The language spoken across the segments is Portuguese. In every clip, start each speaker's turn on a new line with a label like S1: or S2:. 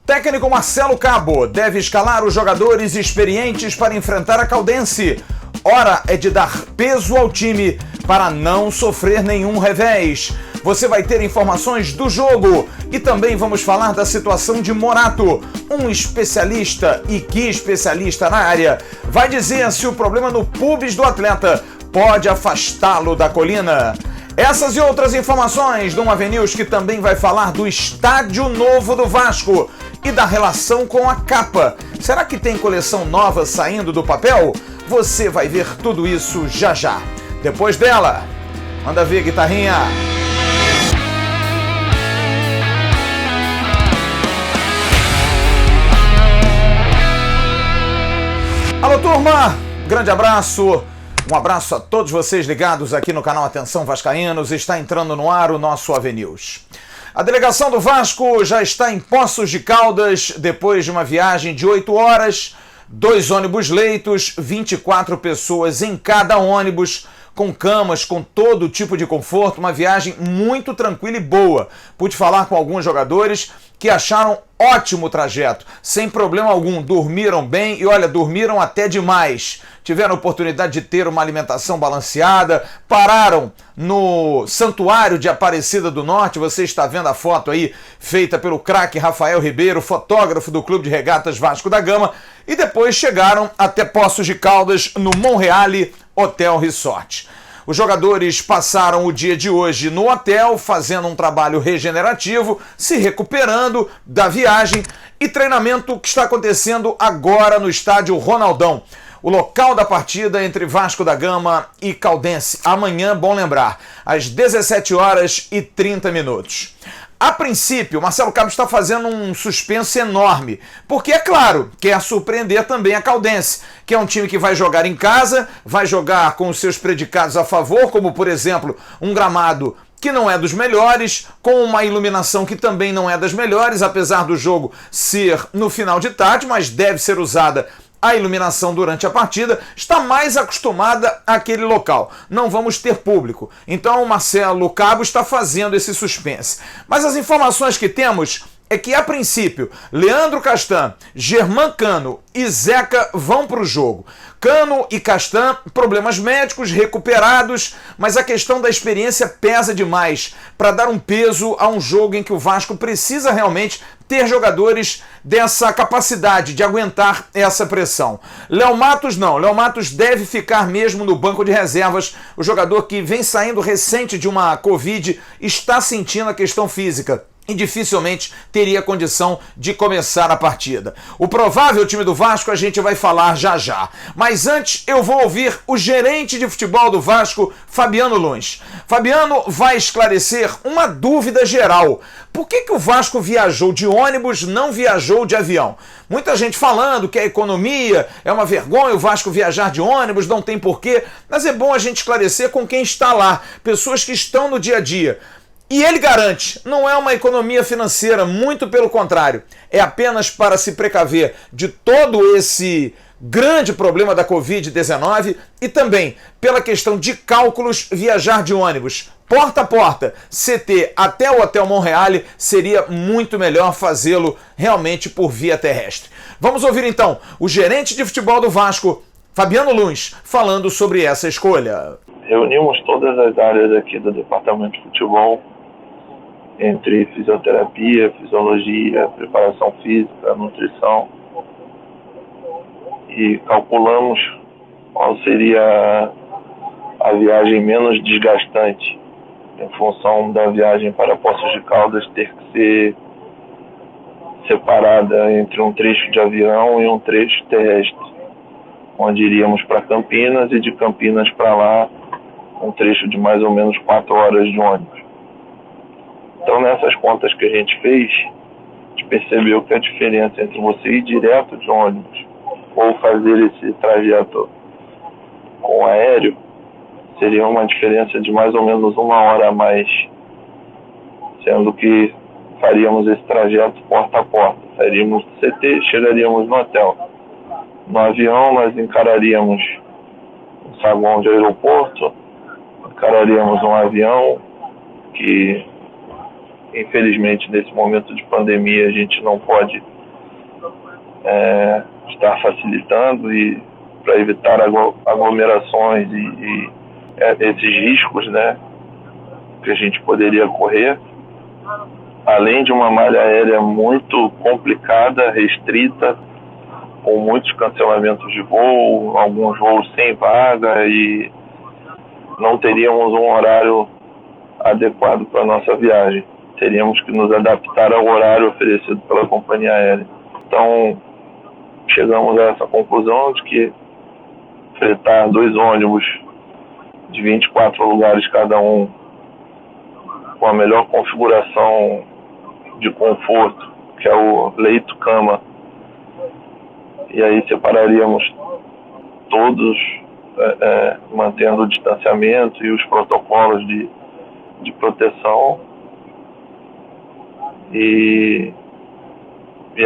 S1: Técnico Marcelo Cabo deve escalar os jogadores experientes para enfrentar a Caldense. Hora é de dar peso ao time para não sofrer nenhum revés. Você vai ter informações do jogo e também vamos falar da situação de Morato. Um especialista, e que especialista na área, vai dizer se o problema no pubis do atleta pode afastá-lo da colina. Essas e outras informações do Avenews, que também vai falar do estádio novo do Vasco e da relação com a capa. Será que tem coleção nova saindo do papel? Você vai ver tudo isso já já. Depois dela, manda ver, guitarrinha. Alô, turma! Grande abraço. Um abraço a todos vocês ligados aqui no canal Atenção Vascaínos. Está entrando no ar o nosso Avenews. A delegação do Vasco já está em Poços de Caldas depois de uma viagem de 8 horas, 2 ônibus-leitos, 24 pessoas em cada ônibus, com camas, com todo tipo de conforto, uma viagem muito tranquila e boa. Pude falar com alguns jogadores que acharam ótimo o trajeto, sem problema algum, dormiram bem e olha, dormiram até demais. Tiveram a oportunidade de ter uma alimentação balanceada, pararam no Santuário de Aparecida do Norte, você está vendo a foto aí, feita pelo craque Rafael Ribeiro, fotógrafo do Clube de Regatas Vasco da Gama, e depois chegaram até Poços de Caldas, no Monreale Hotel Resort. Os jogadores passaram o dia de hoje no hotel, fazendo um trabalho regenerativo, se recuperando da viagem e treinamento que está acontecendo agora no estádio Ronaldão. O local da partida entre Vasco da Gama e Caldense. Amanhã, bom lembrar, às 17h30. A princípio, Marcelo Cabo está fazendo um suspense enorme, porque, é claro, quer surpreender também a Caldense, que é um time que vai jogar em casa, vai jogar com os seus predicados a favor, como, por exemplo, um gramado que não é dos melhores, com uma iluminação que também não é das melhores, apesar do jogo ser no final de tarde, mas deve ser usada a iluminação durante a partida, está mais acostumada àquele local. Não vamos ter público. Então o Marcelo Cabo está fazendo esse suspense. Mas as informações que temos é que, a princípio, Leandro Castan, Germán Cano e Zeca vão para o jogo. Cano e Castan, problemas médicos recuperados, mas a questão da experiência pesa demais para dar um peso a um jogo em que o Vasco precisa realmente ter jogadores dessa capacidade de aguentar essa pressão. Léo Matos não, Léo Matos deve ficar mesmo no banco de reservas. O jogador que vem saindo recente de uma Covid está sentindo a questão física e dificilmente teria condição de começar a partida. O provável time do Vasco a gente vai falar já já. Mas antes eu vou ouvir o gerente de futebol do Vasco, Fabiano Luns. Fabiano vai esclarecer uma dúvida geral. Por que o Vasco viajou de ônibus, não viajou de avião? Muita gente falando que a economia é uma vergonha, o Vasco viajar de ônibus, não tem porquê. Mas é bom a gente esclarecer com quem está lá, pessoas que estão no dia a dia. E ele garante, não é uma economia financeira, muito pelo contrário, é apenas para se precaver de todo esse grande problema da Covid-19 e também pela questão de cálculos, viajar de ônibus porta a porta, CT até o Hotel Monreale, seria muito melhor fazê-lo realmente por via terrestre. Vamos ouvir então o gerente de futebol do Vasco, Fabiano Luns, falando sobre essa escolha.
S2: Reunimos todas as áreas aqui do departamento de futebol, entre fisioterapia, fisiologia, preparação física, nutrição, e calculamos qual seria a viagem menos desgastante, em função da viagem para Poços de Caldas ter que ser separada entre um trecho de avião e um trecho terrestre, onde iríamos para Campinas e de Campinas para lá um trecho de mais ou menos 4 horas de ônibus. Então, nessas contas que a gente fez, a gente percebeu que a diferença entre você ir direto de ônibus ou fazer esse trajeto com aéreo seria uma diferença de mais ou menos 1 hora a mais, sendo que faríamos esse trajeto porta a porta. Sairíamos do CT, chegaríamos no hotel. No avião, nós encararíamos um saguão de aeroporto, encararíamos um avião que, infelizmente, nesse momento de pandemia, a gente não pode estar facilitando e para evitar aglomerações e esses riscos, né, que a gente poderia correr, além de uma malha aérea muito complicada, restrita, com muitos cancelamentos de voo, alguns voos sem vaga, e não teríamos um horário adequado para a nossa viagem. Teríamos que nos adaptar ao horário oferecido pela companhia aérea. Então, chegamos a essa conclusão de que fretar 2 ônibus de 24 lugares cada um, com a melhor configuração de conforto, que é o leito-cama, e aí separaríamos todos, mantendo o distanciamento e os protocolos de proteção, e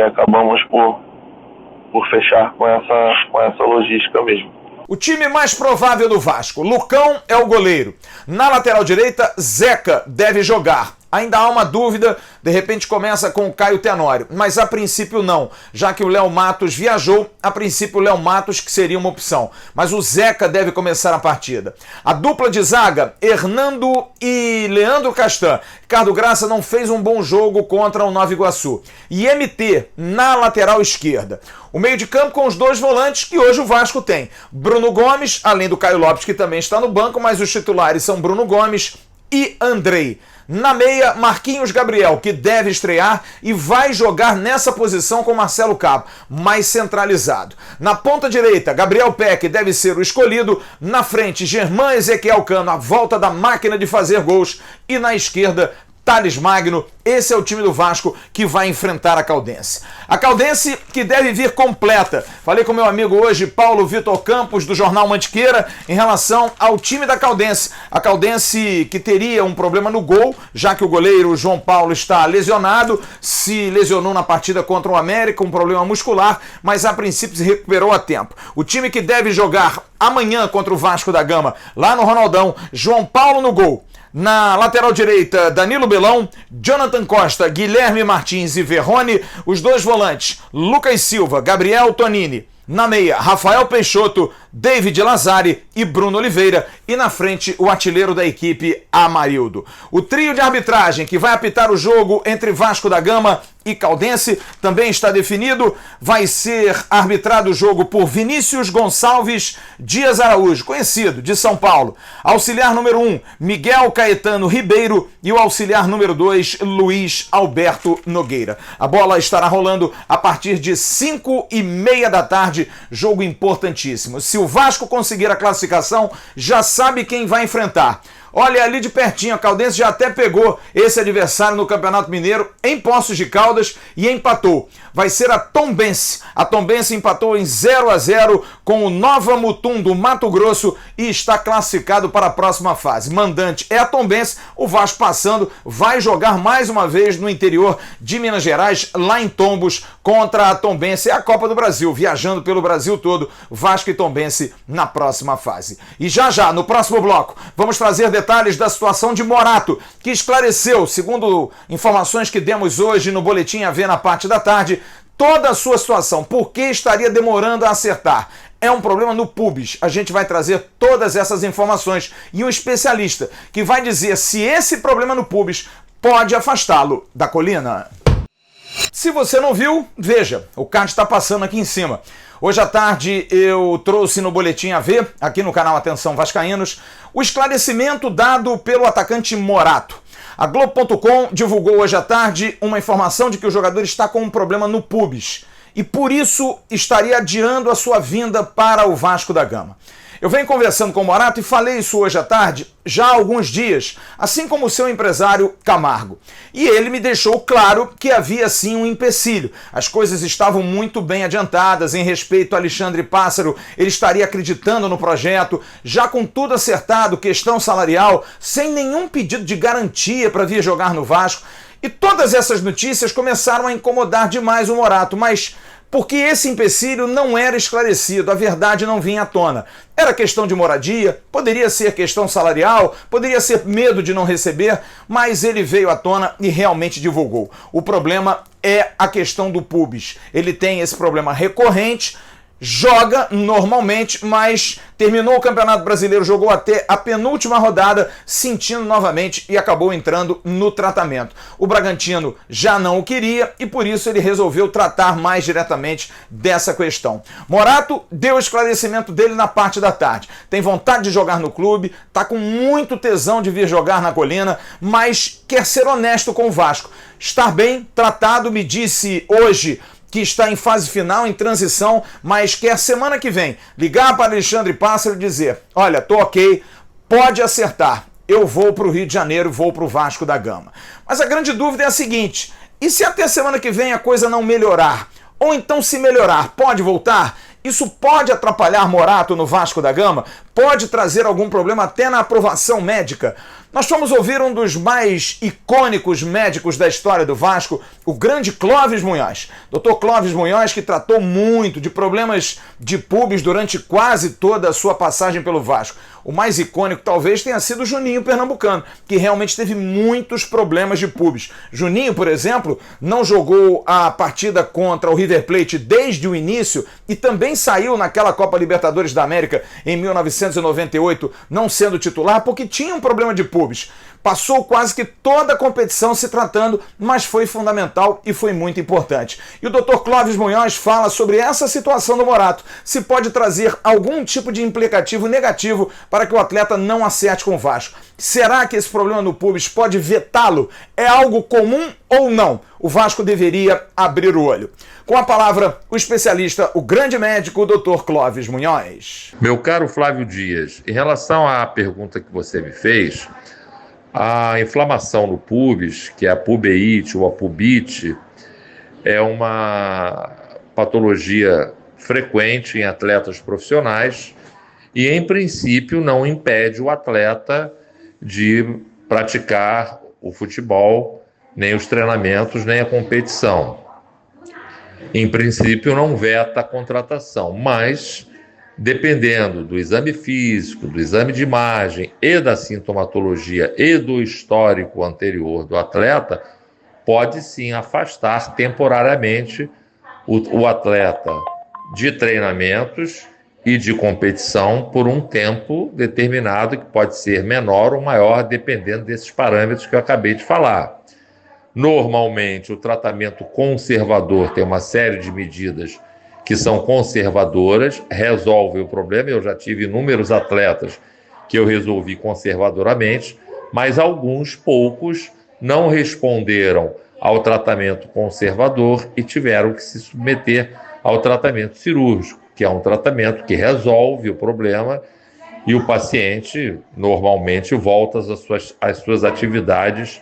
S2: acabamos por fechar com essa logística mesmo.
S1: O time mais provável do Vasco: Lucão é o goleiro. Na lateral direita, Zeca deve jogar. Ainda há uma dúvida, de repente começa com o Caio Tenório, mas a princípio não, já que o Léo Matos viajou, a princípio o Léo Matos que seria uma opção, mas o Zeca deve começar a partida. A dupla de zaga, Hernando e Leandro Castan. Ricardo Graça não fez um bom jogo contra o Nova Iguaçu. E MT na lateral esquerda. O meio de campo com os 2 volantes que hoje o Vasco tem. Bruno Gomes, além do Caio Lopes, que também está no banco, mas os titulares são Bruno Gomes e Andrei. Na meia, Marquinhos Gabriel, que deve estrear e vai jogar nessa posição com Marcelo Cabo, mais centralizado. Na ponta direita, Gabriel Peck deve ser o escolhido. Na frente, Germán Ezequiel Cano, a volta da máquina de fazer gols. E na esquerda, Thales Magno. Esse é o time do Vasco que vai enfrentar a Caldense. A Caldense que deve vir completa. Falei com meu amigo hoje, Paulo Vitor Campos, do Jornal Mantiqueira, em relação ao time da Caldense. A Caldense que teria um problema no gol, já que o goleiro João Paulo está lesionado, se lesionou na partida contra o América, um problema muscular, mas a princípio se recuperou a tempo. O time que deve jogar amanhã contra o Vasco da Gama, lá no Ronaldão: João Paulo no gol. Na lateral direita, Danilo Belão, Jonathan Costa, Guilherme Martins e Verrone. Os 2 volantes, Lucas Silva, Gabriel Tonini. Na meia, Rafael Peixoto, David Lazari e Bruno Oliveira. E na frente, o artilheiro da equipe, Amarildo. O trio de arbitragem que vai apitar o jogo entre Vasco da Gama e Caldense também está definido. Vai ser arbitrado o jogo por Vinícius Gonçalves Dias Araújo, conhecido, de São Paulo. Auxiliar número 1, Miguel Caetano Ribeiro. E o auxiliar número 2, Luiz Alberto Nogueira. A bola estará rolando a partir de 5h30 da tarde. Jogo importantíssimo. Se o Vasco conseguir a classificação, já sabe quem vai enfrentar. Olha ali de pertinho, a Caldense já até pegou esse adversário no Campeonato Mineiro em Poços de Caldas e empatou. Vai ser a Tombense. A Tombense empatou em 0-0 com o Nova Mutum do Mato Grosso e está classificado para a próxima fase. Mandante é a Tombense. O Vasco passando vai jogar mais uma vez no interior de Minas Gerais, lá em Tombos, contra a Tombense. É a Copa do Brasil, viajando pelo Brasil todo, Vasco e Tombense na próxima fase. E já, no próximo bloco, vamos trazer detalhes da situação de Morato, que esclareceu, segundo informações que demos hoje no Boletim AV na parte da tarde, toda a sua situação. Por que estaria demorando a acertar? É um problema no pubis. A gente vai trazer todas essas informações e um especialista que vai dizer se esse problema no pubis pode afastá-lo da colina. Se você não viu, veja, o card está passando aqui em cima. Hoje à tarde eu trouxe no Boletim AV, aqui no canal Atenção Vascaínos, o esclarecimento dado pelo atacante Morato. A Globo.com divulgou hoje à tarde uma informação de que o jogador está com um problema no pubis e por isso estaria adiando a sua vinda para o Vasco da Gama. Eu venho conversando com o Morato e falei isso hoje à tarde, já há alguns dias, assim como o seu empresário Camargo. E ele me deixou claro que havia sim um empecilho. As coisas estavam muito bem adiantadas em respeito a Alexandre Pássaro, ele estaria acreditando no projeto, já com tudo acertado, questão salarial, sem nenhum pedido de garantia para vir jogar no Vasco. E todas essas notícias começaram a incomodar demais o Morato, mas porque esse empecilho não era esclarecido, a verdade não vinha à tona. Era questão de moradia, poderia ser questão salarial, poderia ser medo de não receber, mas ele veio à tona e realmente divulgou. O problema é a questão do pubis. Ele tem esse problema recorrente, joga normalmente, mas terminou o Campeonato Brasileiro, jogou até a penúltima rodada, sentindo novamente e acabou entrando no tratamento. O Bragantino já não o queria e por isso ele resolveu tratar mais diretamente dessa questão. Morato deu o esclarecimento dele na parte da tarde. Tem vontade de jogar no clube, tá com muito tesão de vir jogar na Colina, mas quer ser honesto com o Vasco. Estar bem tratado, me disse hoje que está em fase final, em transição, mas quer semana que vem ligar para Alexandre Pássaro e dizer: olha, tô ok, pode acertar, eu vou para o Rio de Janeiro, vou para o Vasco da Gama. Mas a grande dúvida é a seguinte: e se até semana que vem a coisa não melhorar? Ou então, se melhorar, pode voltar? Isso pode atrapalhar Morato no Vasco da Gama? Pode trazer algum problema até na aprovação médica? Nós fomos ouvir um dos mais icônicos médicos da história do Vasco, o grande Clóvis Munhoz. Dr. Clóvis Munhoz, que tratou muito de problemas de pubis durante quase toda a sua passagem pelo Vasco. O mais icônico talvez tenha sido o Juninho Pernambucano, que realmente teve muitos problemas de pubis. Juninho, por exemplo, não jogou a partida contra o River Plate desde o início e também saiu naquela Copa Libertadores da América em 1998, não sendo titular, porque tinha um problema de pubis. Passou quase que toda a competição se tratando, mas foi fundamental e foi muito importante. E o Dr. Clóvis Munhoz fala sobre essa situação do Morato, se pode trazer algum tipo de implicativo negativo para que o atleta não acerte com o Vasco. Será que esse problema no pubis pode vetá-lo? É algo comum ou não? O Vasco deveria abrir o olho. Com a palavra, o especialista, o grande médico, o Dr. Clóvis Munhoz.
S3: Meu caro Flávio Dias, em relação à pergunta que você me fez, a inflamação no pubis, que é a pubeite ou a pubite, é uma patologia frequente em atletas profissionais e, em princípio, não impede o atleta de praticar o futebol, nem os treinamentos, nem a competição. Em princípio, não veta a contratação, mas dependendo do exame físico, do exame de imagem e da sintomatologia e do histórico anterior do atleta, pode sim afastar temporariamente o atleta de treinamentos e de competição por um tempo determinado, que pode ser menor ou maior, dependendo desses parâmetros que eu acabei de falar. Normalmente, o tratamento conservador tem uma série de medidas que são conservadoras, resolvem o problema. Eu já tive inúmeros atletas que eu resolvi conservadoramente, mas alguns poucos não responderam ao tratamento conservador e tiveram que se submeter ao tratamento cirúrgico, que é um tratamento que resolve o problema e o paciente normalmente volta às suas atividades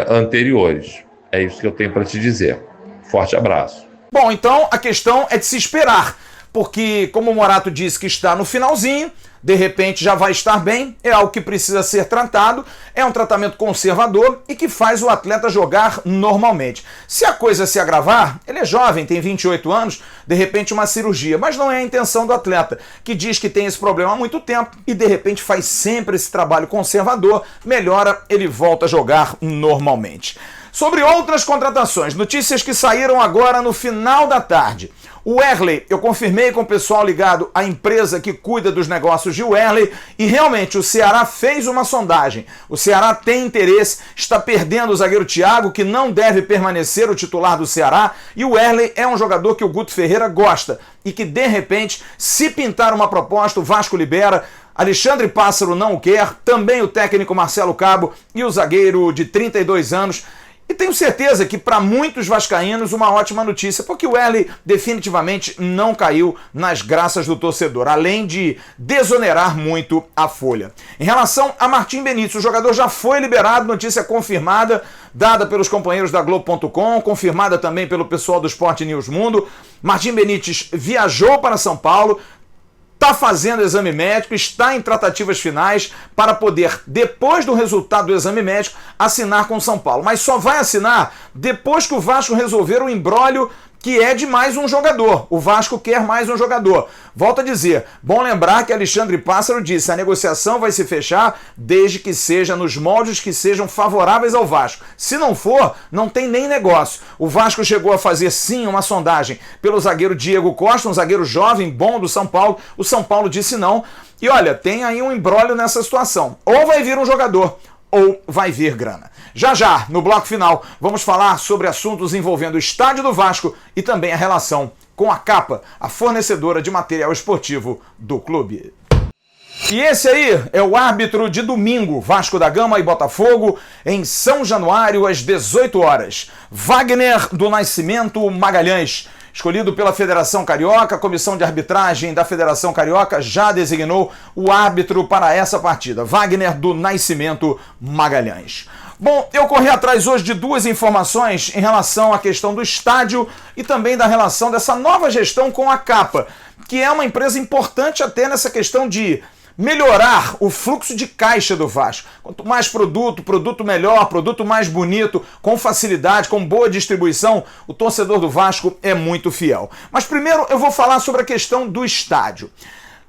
S3: anteriores. É isso que eu tenho para te dizer. Forte abraço.
S1: Bom, então a questão é de se esperar, porque como o Morato disse que está no finalzinho, de repente já vai estar bem, é algo que precisa ser tratado, é um tratamento conservador e que faz o atleta jogar normalmente. Se a coisa se agravar, ele é jovem, tem 28 anos, de repente uma cirurgia, mas não é a intenção do atleta, que diz que tem esse problema há muito tempo e de repente faz sempre esse trabalho conservador, melhora, ele volta a jogar normalmente. Sobre outras contratações, notícias que saíram agora no final da tarde. O Wehrli, eu confirmei com o pessoal ligado à empresa que cuida dos negócios de Wehrli e realmente o Ceará fez uma sondagem. O Ceará tem interesse, está perdendo o zagueiro Thiago, que não deve permanecer o titular do Ceará, e o Wehrli é um jogador que o Guto Ferreira gosta e que de repente, se pintar uma proposta, o Vasco libera. Alexandre Pássaro não o quer, também o técnico Marcelo Cabo e o zagueiro de 32 anos. E tenho certeza que para muitos vascaínos uma ótima notícia, porque o Wehrli definitivamente não caiu nas graças do torcedor, além de desonerar muito a folha. Em relação a Martim Benítez, o jogador já foi liberado, notícia confirmada, dada pelos companheiros da Globo.com, confirmada também pelo pessoal do Sport News Mundo. Martim Benítez viajou para São Paulo, está fazendo exame médico, está em tratativas finais para poder, depois do resultado do exame médico, assinar com o São Paulo. Mas só vai assinar depois que o Vasco resolver o imbróglio que é de mais um jogador. O Vasco quer mais um jogador. Volto a dizer, bom lembrar que Alexandre Pássaro disse, a negociação vai se fechar desde que seja nos moldes que sejam favoráveis ao Vasco. Se não for, não tem nem negócio. O Vasco chegou a fazer sim uma sondagem pelo zagueiro Diego Costa, um zagueiro jovem, bom do São Paulo. O São Paulo disse não. E olha, tem aí um imbróglio nessa situação. Ou vai vir um jogador, ou vai vir grana. Já já, no bloco final, vamos falar sobre assuntos envolvendo o estádio do Vasco e também a relação com a Capa, a fornecedora de material esportivo do clube. E esse aí é o árbitro de domingo, Vasco da Gama e Botafogo, em São Januário, às 18 horas. Wagner do Nascimento Magalhães. Escolhido pela Federação Carioca, a Comissão de Arbitragem da Federação Carioca já designou o árbitro para essa partida, Wagner do Nascimento Magalhães. Bom, eu corri atrás hoje de duas informações em relação à questão do estádio e também da relação dessa nova gestão com a Capa, que é uma empresa importante até nessa questão de melhorar o fluxo de caixa do Vasco. Quanto mais produto melhor, produto mais bonito, com facilidade, com boa distribuição, o torcedor do Vasco é muito fiel. Mas primeiro eu vou falar sobre a questão do estádio.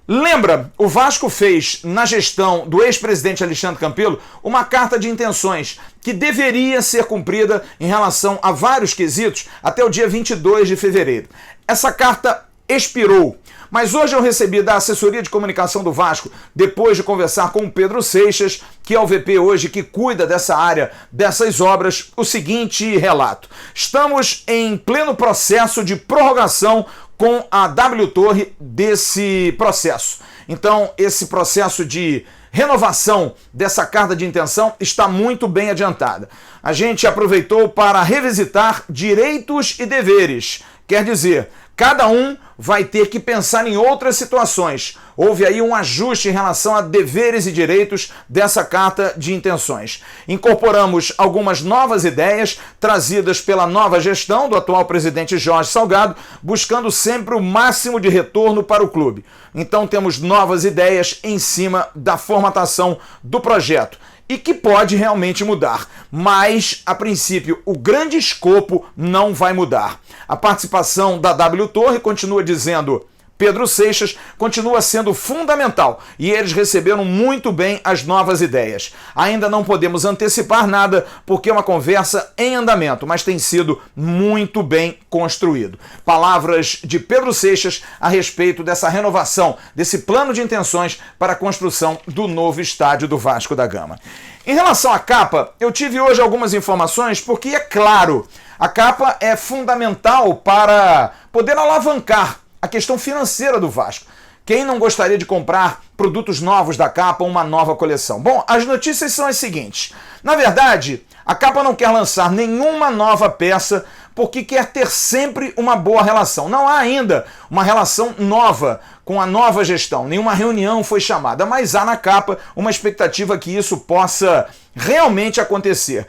S1: Lembra, o Vasco fez, na gestão do ex-presidente Alexandre Campelo, uma carta de intenções que deveria ser cumprida em relação a vários quesitos até o dia 22 de fevereiro. Essa carta expirou. Mas hoje eu recebi da assessoria de comunicação do Vasco, depois de conversar com o Pedro Seixas, que é o VP hoje que cuida dessa área, dessas obras, o seguinte relato. Estamos em pleno processo de prorrogação com a W Torre desse processo. Então, esse processo de renovação dessa carta de intenção está muito bem adiantada. A gente aproveitou para revisitar direitos e deveres. Quer dizer, cada um vai ter que pensar em outras situações. Houve aí um ajuste em relação a deveres e direitos dessa carta de intenções. Incorporamos algumas novas ideias trazidas pela nova gestão do atual presidente Jorge Salgado, buscando sempre o máximo de retorno para o clube. Então temos novas ideias em cima da formatação do projeto e que pode realmente mudar. Mas, a princípio, o grande escopo não vai mudar. A participação da W Torre, continua dizendo Pedro Seixas, continua sendo fundamental e eles receberam muito bem as novas ideias. Ainda não podemos antecipar nada porque é uma conversa em andamento, mas tem sido muito bem construído. Palavras de Pedro Seixas a respeito dessa renovação, desse plano de intenções para a construção do novo estádio do Vasco da Gama. Em relação à Capa, eu tive hoje algumas informações porque, é claro, a Capa é fundamental para poder alavancar a questão financeira do Vasco. Quem não gostaria de comprar produtos novos da Capa, uma nova coleção? Bom, as notícias são as seguintes. Na verdade, a Capa não quer lançar nenhuma nova peça porque quer ter sempre uma boa relação. Não há ainda uma relação nova com a nova gestão. Nenhuma reunião foi chamada, mas há na Capa uma expectativa que isso possa realmente acontecer.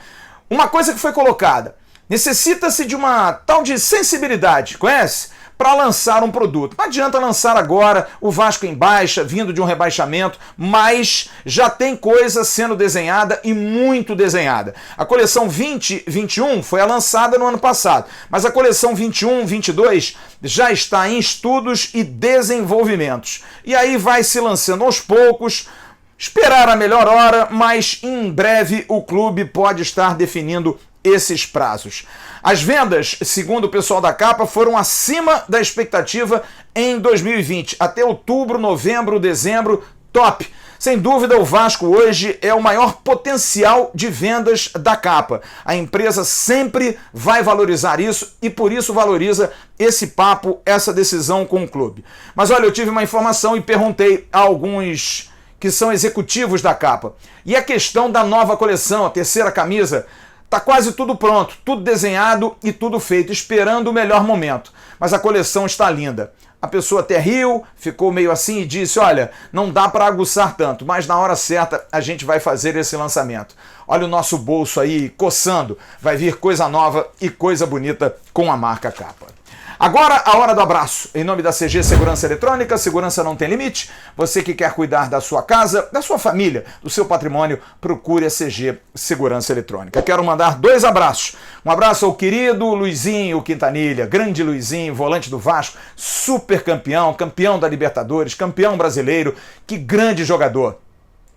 S1: Uma coisa que foi colocada, necessita-se de uma tal de sensibilidade, conhece? Para lançar um produto. Não adianta lançar agora o Vasco em baixa, vindo de um rebaixamento, mas já tem coisa sendo desenhada e muito desenhada. A coleção 2021 foi lançada no ano passado, mas a coleção 21-22 já está em estudos e desenvolvimentos. E aí vai se lançando aos poucos, esperar a melhor hora, mas em breve o clube pode estar definindo esses prazos. As vendas, segundo o pessoal da Capa, foram acima da expectativa em 2020. Até outubro, novembro, dezembro, top. Sem dúvida, o Vasco hoje é o maior potencial de vendas da Capa. A empresa sempre vai valorizar isso e por isso valoriza esse papo, essa decisão com o clube. Mas olha, eu tive uma informação e perguntei a alguns que são executivos da Capa. E a questão da nova coleção, a terceira camisa, tá quase tudo pronto, tudo desenhado e tudo feito, esperando o melhor momento. Mas a coleção está linda. A pessoa até riu, ficou meio assim e disse, olha, não dá para aguçar tanto, mas na hora certa a gente vai fazer esse lançamento. Olha o nosso bolso aí coçando, vai vir coisa nova e coisa bonita com a marca Capa. Agora, a hora do abraço. Em nome da CG Segurança Eletrônica, segurança não tem limite. Você que quer cuidar da sua casa, da sua família, do seu patrimônio, procure a CG Segurança Eletrônica. Quero mandar 2 abraços. Um abraço ao querido Luizinho Quintanilha, grande Luizinho, volante do Vasco, super campeão, campeão da Libertadores, campeão brasileiro, que grande jogador.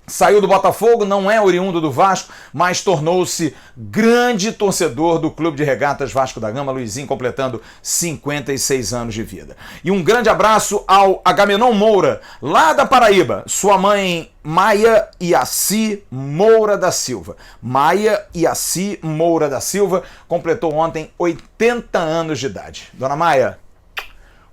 S1: Saiu do Botafogo, não é oriundo do Vasco, mas tornou-se grande torcedor do Clube de Regatas Vasco da Gama, Luizinho completando 56 anos de vida. E um grande abraço ao Agamenon Moura, lá da Paraíba, sua mãe Maia Iaci Moura da Silva. Maia Iaci Moura da Silva completou ontem 80 anos de idade. Dona Maia,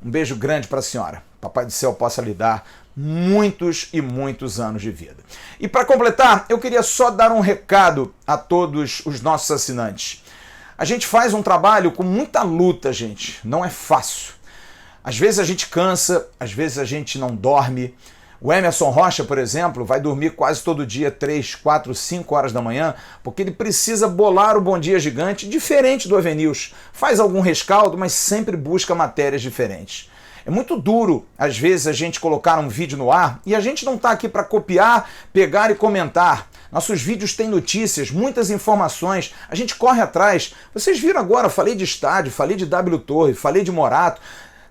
S1: um beijo grande para a senhora. Papai do céu possa lhe dar muitos e muitos anos de vida. E para completar, eu queria só dar um recado a todos os nossos assinantes. A gente faz um trabalho com muita luta, gente. Não é fácil. Às vezes a gente cansa, às vezes a gente não dorme. O Emerson Rocha, por exemplo, vai dormir quase todo dia 3, 4, 5 horas da manhã, porque ele precisa bolar o Bom Dia Gigante diferente do Avenils. Faz algum rescaldo, mas sempre busca matérias diferentes. É muito duro, às vezes, a gente colocar um vídeo no ar e a gente não está aqui para copiar, pegar e comentar. Nossos vídeos têm notícias, muitas informações, a gente corre atrás. Vocês viram agora, falei de estádio, falei de W Torre, falei de Morato.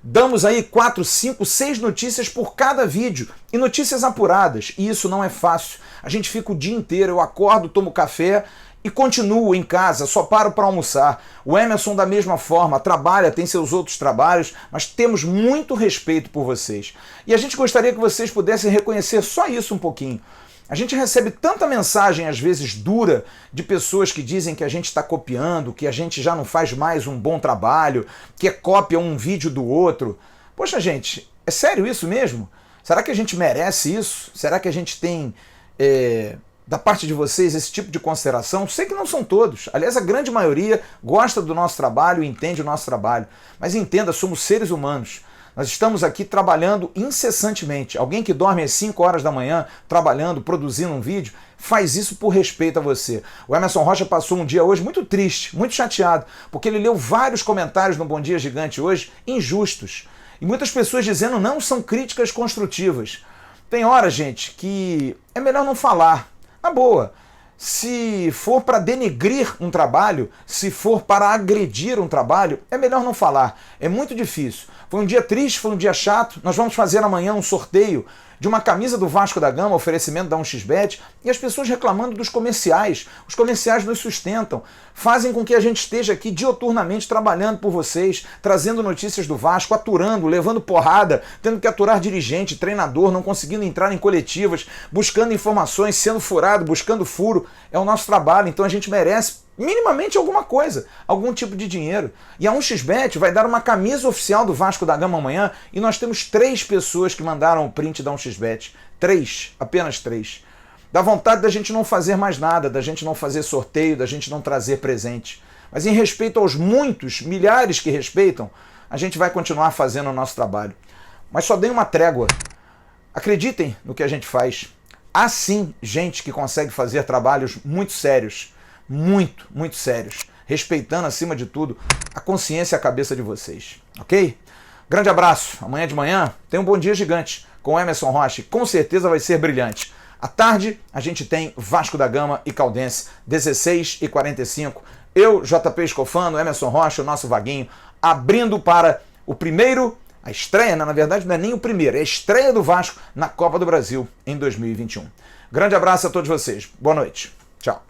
S1: Damos aí 4, 5, 6 notícias por cada vídeo e notícias apuradas. E isso não é fácil. A gente fica o dia inteiro, eu acordo, tomo café e continuo em casa, só paro para almoçar. O Emerson da mesma forma, trabalha, tem seus outros trabalhos, mas temos muito respeito por vocês. E a gente gostaria que vocês pudessem reconhecer só isso um pouquinho. A gente recebe tanta mensagem, às vezes dura, de pessoas que dizem que a gente está copiando, que a gente já não faz mais um bom trabalho, que é cópia um vídeo do outro. Poxa, gente, é sério isso mesmo? Será que a gente merece isso? Será que a gente tem... da parte de vocês, esse tipo de consideração? Sei que não são todos. Aliás, a grande maioria gosta do nosso trabalho e entende o nosso trabalho. Mas entenda, somos seres humanos. Nós estamos aqui trabalhando incessantemente. Alguém que dorme às 5 horas da manhã, trabalhando, produzindo um vídeo, faz isso por respeito a você. O Emerson Rocha passou um dia hoje muito triste, muito chateado, porque ele leu vários comentários no Bom Dia Gigante hoje, injustos. E muitas pessoas dizendo não, são críticas construtivas. Tem hora, gente, que é melhor não falar. Na boa, se for para denegrir um trabalho, se for para agredir um trabalho, é melhor não falar. É muito difícil. Foi um dia triste, foi um dia chato. Nós vamos fazer amanhã um sorteio de uma camisa do Vasco da Gama, oferecimento da 1xBet, e as pessoas reclamando dos comerciais. Os comerciais nos sustentam, fazem com que a gente esteja aqui dioturnamente trabalhando por vocês, trazendo notícias do Vasco, aturando, levando porrada, tendo que aturar dirigente, treinador, não conseguindo entrar em coletivas, buscando informações, sendo furado, buscando furo. É o nosso trabalho, então a gente merece minimamente alguma coisa, algum tipo de dinheiro. E a 1xBet vai dar uma camisa oficial do Vasco da Gama amanhã e nós temos 3 pessoas que mandaram o print da 1xBet. 3, apenas 3. Dá vontade da gente não fazer mais nada, da gente não fazer sorteio, da gente não trazer presente. Mas em respeito aos muitos, milhares que respeitam, a gente vai continuar fazendo o nosso trabalho. Mas só dê uma trégua. Acreditem no que a gente faz. Há sim gente que consegue fazer trabalhos muito sérios, muito sérios, respeitando acima de tudo a consciência e a cabeça de vocês, ok? Grande abraço, amanhã de manhã tem um Bom Dia Gigante com Emerson Rocha, com certeza vai ser brilhante. À tarde a gente tem Vasco da Gama e Caldense, 16h45, eu, JP Escofano, Emerson Rocha, o nosso Vaguinho, abrindo para o primeiro, a estreia, na verdade não é nem o primeiro, é a estreia do Vasco na Copa do Brasil em 2021. Grande abraço a todos vocês, boa noite, tchau.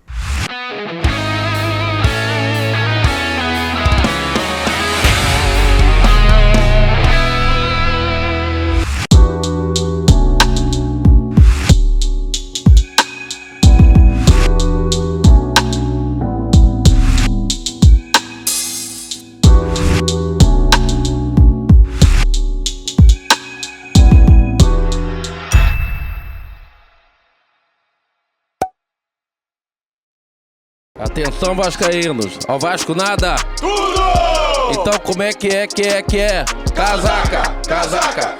S4: Atenção, vascaínos, ao Vasco nada!
S5: Tudo!
S4: Então como é que é? Casaca!